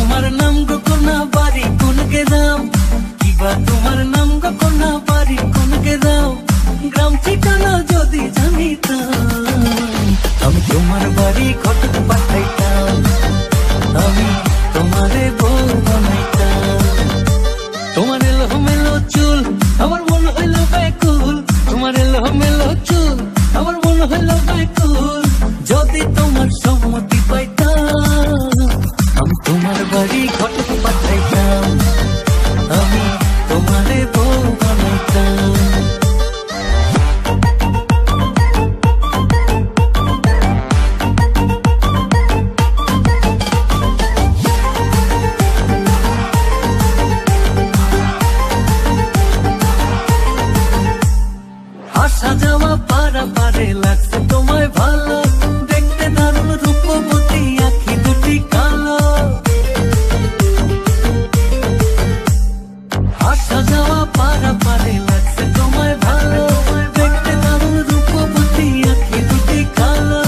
তোমার নাম গো কোনা বাড়ি কোন গ্রাম, কিবা তোমার নাম গো কোনা বাড়ি কোন গ্রাম, গ্রাম ঠিকানা যদি জানিতাম আমি তোমার বাড়ি ঘটক পাঠাইতাম, আমি তোমারে বউ বানাইতাম। তোমার এলোমেলো চুল আমার মন হইল ব্যাকুল, তোমার এলোমেলো চুল আমার মন হইল ব্যাকুল, যদি তোমার সম্মতি পাইতাম আমি তোমার বাড়ি ঘটক পাঠাইতাম, আমি তোমারে বউ বানাইতাম। আসা যাওয়া পারা পারে লাগছে তোমায় ভালো, দেখতে দারুণ রূপবতী আঁখি দুটি কালো। আসা যাওয়া পারা পারে লাগছে তোমায় ভালো, দেখতে দারুণ রূপবতী আঁখি দুটি কালো।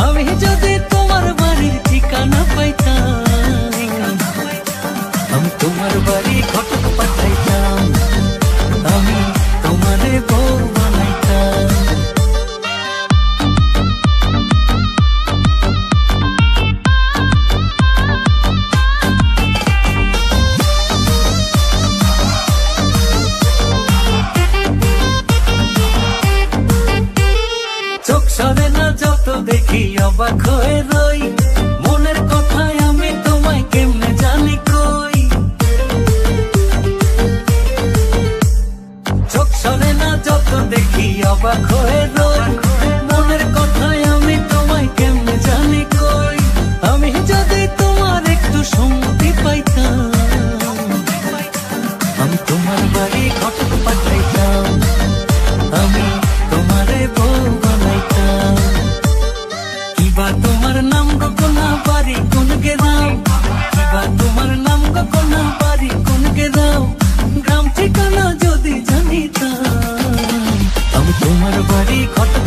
আমি যদি তোমার বাড়ির ঠিকানা পাইতাম আমি তোমার বাড়ি ঘটক পাঠাইতাম, আমি তোমারে বউ বানাইতাম। চোখ সরে না যত দেখি অবাক হয়ে রই, মনের কথায় আমি তোমায় কেমনে জানি কই। চোখ সরে না যত দেখি অবাক হয়ে রই, মনের কথায় আমি তোমায় কেমনে জানি কই। আমি যদি তোমার একটু সম্মতি পাইতাম আমি তোমার বাড়ি ঘটক পাঠাইতাম, আমি তোমারে বউ বানাইতাম। কিবা তোমার নাম গো কোনা বাড়ি কোন গ্রাম, কিবা তোমার নাম গো কোনা বাড়ি কোন গ্রাম, গ্রাম ঠিকানা যদি জানিতাম আমি তোমার বাড়ি ঘটক